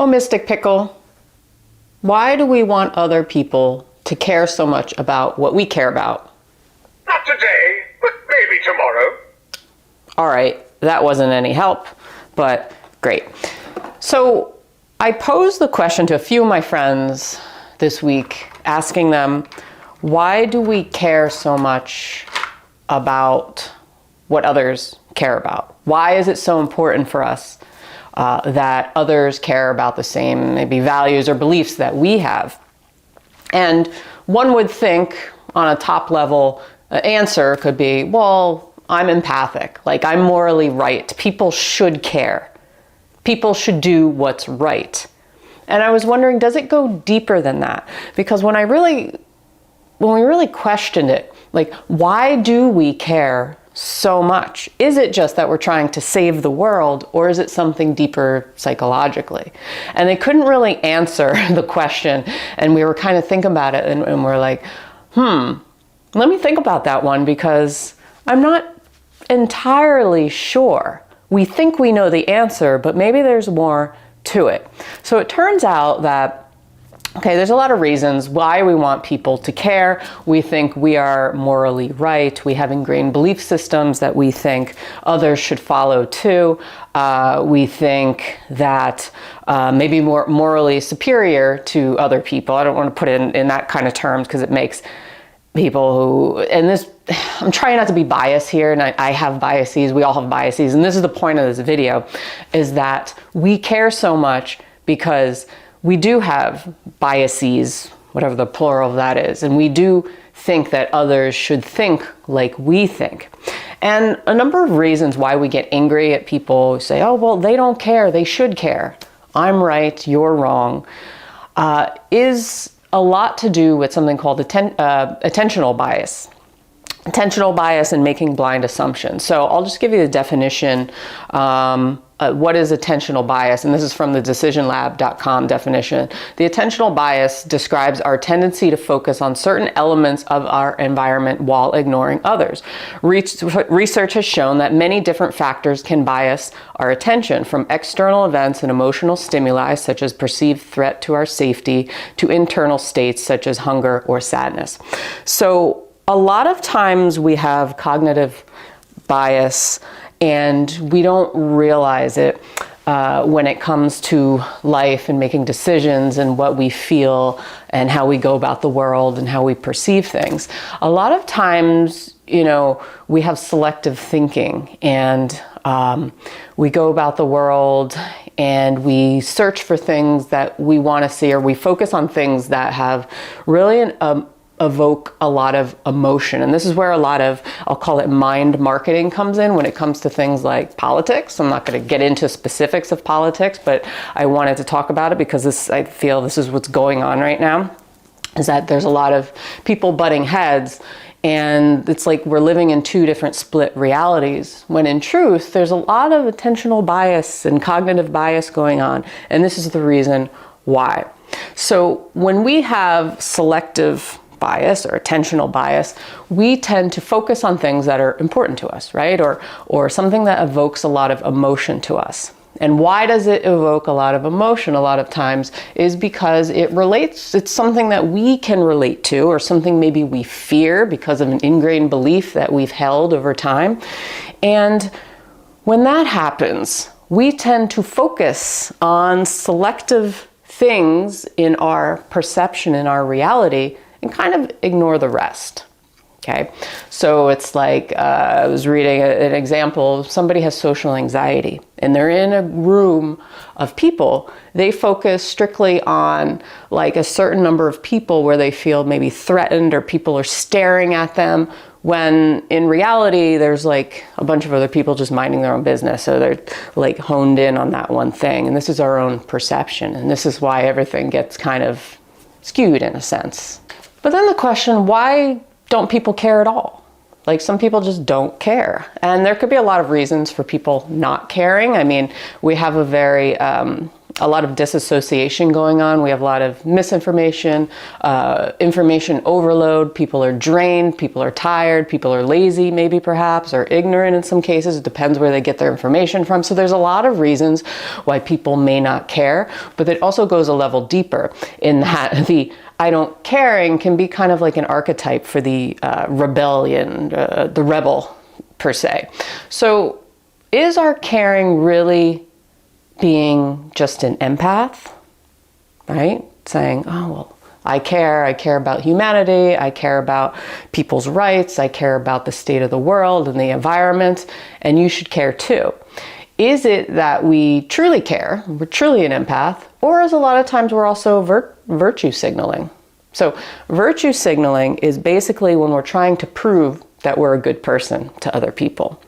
Oh, Mystic Pickle, why do we want other people to care so much about what we care about? Not today, but maybe tomorrow. All right, that wasn't any help, but great. So I posed the question to a few of my friends this week, asking them, why do we care so much about what others care about? Why is it so important for us that others care about the same maybe values or beliefs that we have? And one would think on a top level answer could be, well, I'm empathic, like I'm morally right. People should care. People should do what's right. And I was wondering, does it go deeper than that? Because when we really questioned it, like, why do we care so much? Is it just that we're trying to save the world, or is it something deeper psychologically? And they couldn't really answer the question, and we were kind of thinking about it, and we're like, let me think about that one, because I'm not entirely sure. We think we know the answer, but maybe there's more to it. So it turns out that, okay, there's a lot of reasons why we want people to care. We think we are morally right. We have ingrained belief systems that we think others should follow too. We think that maybe more morally superior to other people. I don't want to put it in that kind of terms, because it makes people who, and this, I'm trying not to be biased here, and I have biases, we all have biases, and this is the point of this video, is that we care so much because we do have biases, whatever the plural of that is, and we do think that others should think like we think. And a number of reasons why we get angry at people who say, oh, well, they don't care, they should care, I'm right, you're wrong, is a lot to do with something called attentional bias. Attentional bias and making blind assumptions. So I'll just give you the definition. What is attentional bias? And this is from the decisionlab.com definition. The attentional bias describes our tendency to focus on certain elements of our environment while ignoring others. Research has shown that many different factors can bias our attention, from external events and emotional stimuli, such as perceived threat to our safety, to internal states such as hunger or sadness. So a lot of times we have cognitive bias and we don't realize it when it comes to life and making decisions and what we feel and how we go about the world and how we perceive things. A lot of times, you know, we have selective thinking, and we go about the world and we search for things that we want to see, or we focus on things that have really evoke a lot of emotion. And this is where a lot of, I'll call it mind marketing, comes in when it comes to things like politics. I'm not going to get into specifics of politics, but I wanted to talk about it because I feel this is what's going on right now, is that there's a lot of people butting heads, and it's like we're living in two different split realities, when in truth there's a lot of attentional bias and cognitive bias going on, and this is the reason why. So when we have selective bias or attentional bias, we tend to focus on things that are important to us, right? Or something that evokes a lot of emotion to us. And why does it evoke a lot of emotion a lot of times is because it's something that we can relate to, or something maybe we fear because of an ingrained belief that we've held over time. And when that happens, we tend to focus on selective things in our perception, in our reality, and kind of ignore the rest. Okay, so it's like I was reading an example. Somebody has social anxiety and they're in a room of people. They focus strictly on like a certain number of people where they feel maybe threatened, or people are staring at them, when in reality there's like a bunch of other people just minding their own business. So they're like honed in on that one thing. And this is our own perception. And this is why everything gets kind of skewed in a sense. But then the question, why don't people care at all? Like, some people just don't care. And there could be a lot of reasons for people not caring. I mean, we have a very a lot of disassociation going on. We have a lot of misinformation, information overload. People are drained, people are tired, people are lazy maybe perhaps, or ignorant in some cases. It depends where they get their information from. So there's a lot of reasons why people may not care, but it also goes a level deeper in that the I don't caring can be kind of like an archetype for the rebellion, the rebel per se. So is our caring really being just an empath, right? Saying, oh, well, I care about humanity, I care about people's rights, I care about the state of the world and the environment, and you should care too. Is it that we truly care, we're truly an empath, or is a lot of times we're also virtue signaling? So virtue signaling is basically when we're trying to prove that we're a good person to other people.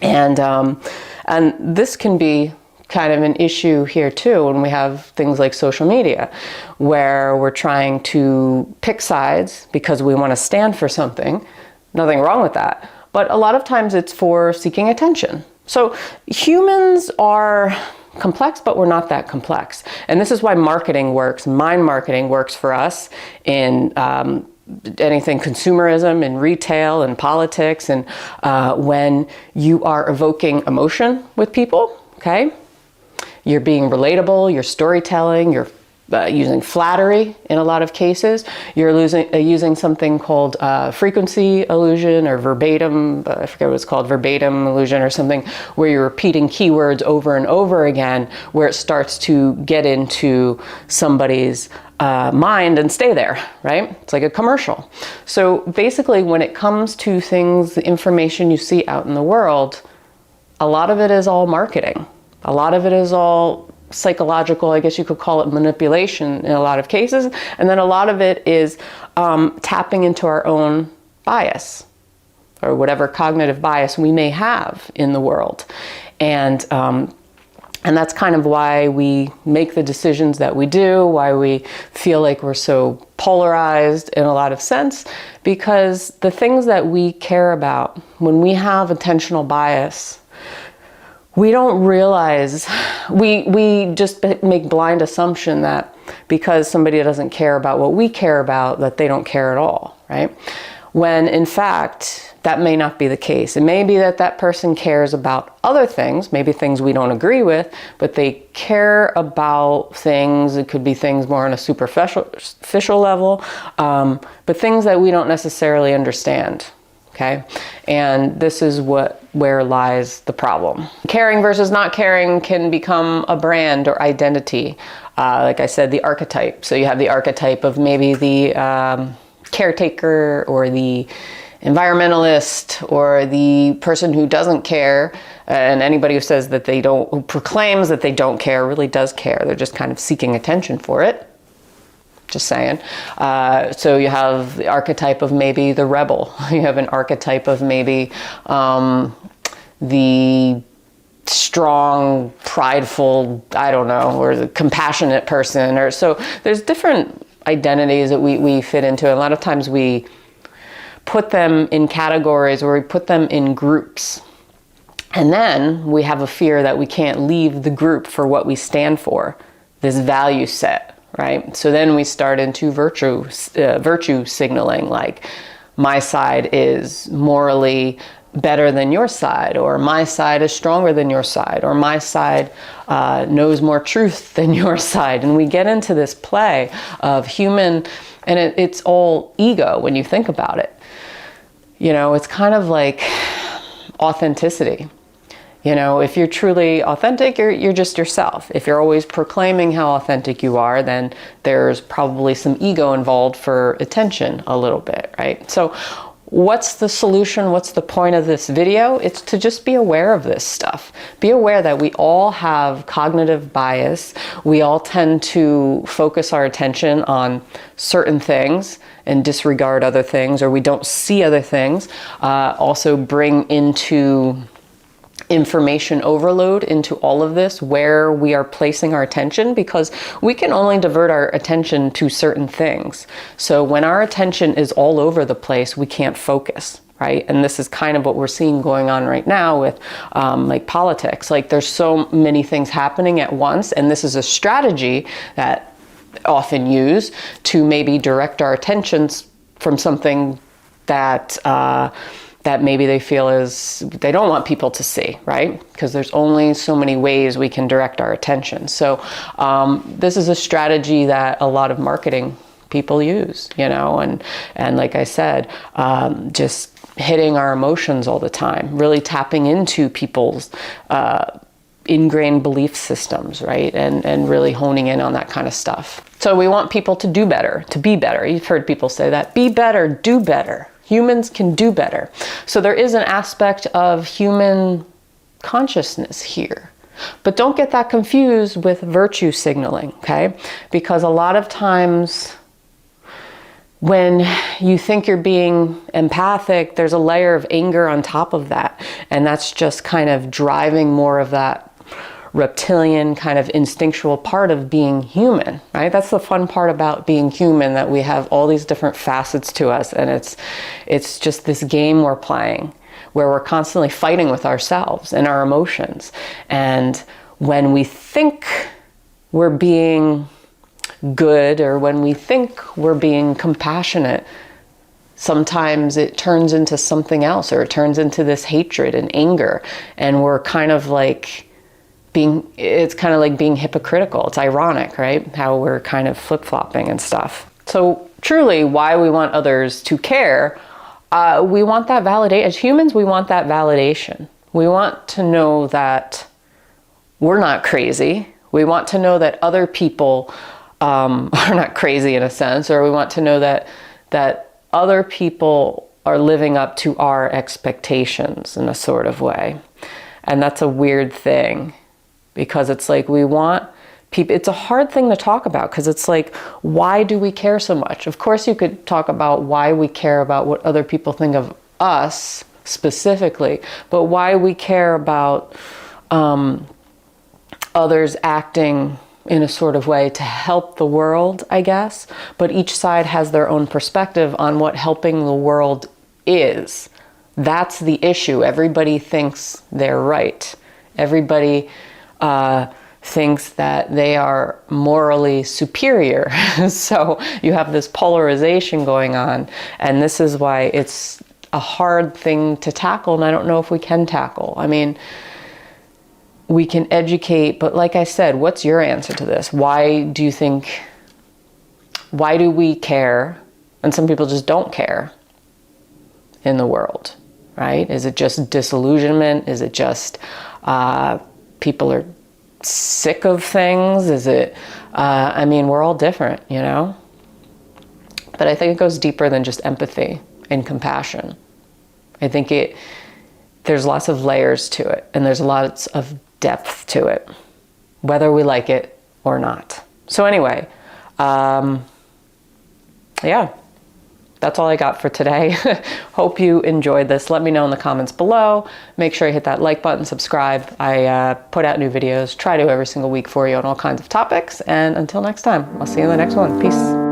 And this can be kind of an issue here too when we have things like social media, where we're trying to pick sides because we want to stand for something. Nothing wrong with that. But a lot of times it's for seeking attention. So humans are complex, but we're not that complex. And this is why marketing works. Mind marketing works for us in anything consumerism, in retail, and politics, and when you are evoking emotion with people, okay? You're being relatable, you're storytelling, you're using flattery in a lot of cases. You're using something called frequency illusion or verbatim, I forget what it's called, verbatim illusion or something, where you're repeating keywords over and over again, where it starts to get into somebody's mind and stay there, right? It's like a commercial. So basically when it comes to things, the information you see out in the world, a lot of it is all marketing. A lot of it is all psychological, I guess you could call it manipulation in a lot of cases. And then a lot of it is tapping into our own bias or whatever cognitive bias we may have in the world. And that's kind of why we make the decisions that we do, why we feel like we're so polarized in a lot of sense, because the things that we care about, when we have attentional bias, we don't realize, we just make blind assumption that because somebody doesn't care about what we care about, that they don't care at all, right? When in fact, that may not be the case. It may be that that person cares about other things, maybe things we don't agree with, but they care about things, it could be things more on a superficial level, but things that we don't necessarily understand. Okay, and this is where lies the problem. Caring versus not caring can become a brand or identity. Like I said, the archetype. So you have the archetype of maybe the caretaker or the environmentalist or the person who doesn't care. And anybody who says that they don't, who proclaims that they don't care, really does care. They're just kind of seeking attention for it. Just saying. So you have the archetype of maybe the rebel. You have an archetype of maybe the strong, prideful, I don't know, or the compassionate person. Or so there's different identities that we fit into. A lot of times we put them in categories or we put them in groups. And then we have a fear that we can't leave the group for what we stand for, this value set. Right? So then we start into virtue signaling, like my side is morally better than your side, or my side is stronger than your side, or my side knows more truth than your side. And we get into this play of human, and it's all ego when you think about it. You know, it's kind of like authenticity. You know, if you're truly authentic, you're just yourself. If you're always proclaiming how authentic you are, then there's probably some ego involved for attention a little bit, right? So what's the solution? What's the point of this video? It's to just be aware of this stuff. Be aware that we all have cognitive bias. We all tend to focus our attention on certain things and disregard other things, or we don't see other things. Also bring into information overload into all of this, where we are placing our attention, because we can only divert our attention to certain things. So when our attention is all over the place, we can't focus. right? And this is kind of what we're seeing going on right now with like politics. Like there's so many things happening at once, and this is a strategy that often use to maybe direct our attentions from something that that maybe they feel is they don't want people to see, right? Because there's only so many ways we can direct our attention. So this is a strategy that a lot of marketing people use, you know, and like I said, just hitting our emotions all the time, really tapping into people's ingrained belief systems, right? And really honing in on that kind of stuff. So we want people to do better, to be better. You've heard people say that, be better, do better. Humans can do better. So there is an aspect of human consciousness here. But don't get that confused with virtue signaling, okay? Because a lot of times when you think you're being empathic, there's a layer of anger on top of that. And that's just kind of driving more of that reptilian kind of instinctual part of being human, right? That's the fun part about being human, that we have all these different facets to us, and it's just this game we're playing where we're constantly fighting with ourselves and our emotions. And when we think we're being good, or when we think we're being compassionate, sometimes it turns into something else, or it turns into this hatred and anger, and we're kind of like it's kind of like being hypocritical. It's ironic, right? How we're kind of flip-flopping and stuff. So truly, why we want others to care, we want that validation. As humans, we want that validation. We want to know that we're not crazy. We want to know that other people are not crazy in a sense, or we want to know that other people are living up to our expectations in a sort of way. And that's a weird thing, because it's like we want people, it's a hard thing to talk about, because it's like, why do we care so much? Of course, you could talk about why we care about what other people think of us specifically, but why we care about others acting in a sort of way to help the world, I guess. But each side has their own perspective on what helping the world is. That's the issue. Everybody thinks they're right. Everybody thinks that they are morally superior. So you have this polarization going on, and this is why it's a hard thing to tackle, and I don't know if we can tackle. I mean, we can educate, but like I said, what's your answer to this? Why do we care? And some people just don't care in the world, right? Is it just disillusionment? Is it just people are sick of things? Is it, I mean, we're all different, you know? But I think it goes deeper than just empathy and compassion. I think there's lots of layers to it, and there's lots of depth to it, whether we like it or not. So anyway, yeah, that's all I got for today. Hope you enjoyed this. Let me know in the comments below. Make sure you hit that like button, subscribe. I put out new videos, try to every single week for you on all kinds of topics. And until next time, I'll see you in the next one. Peace.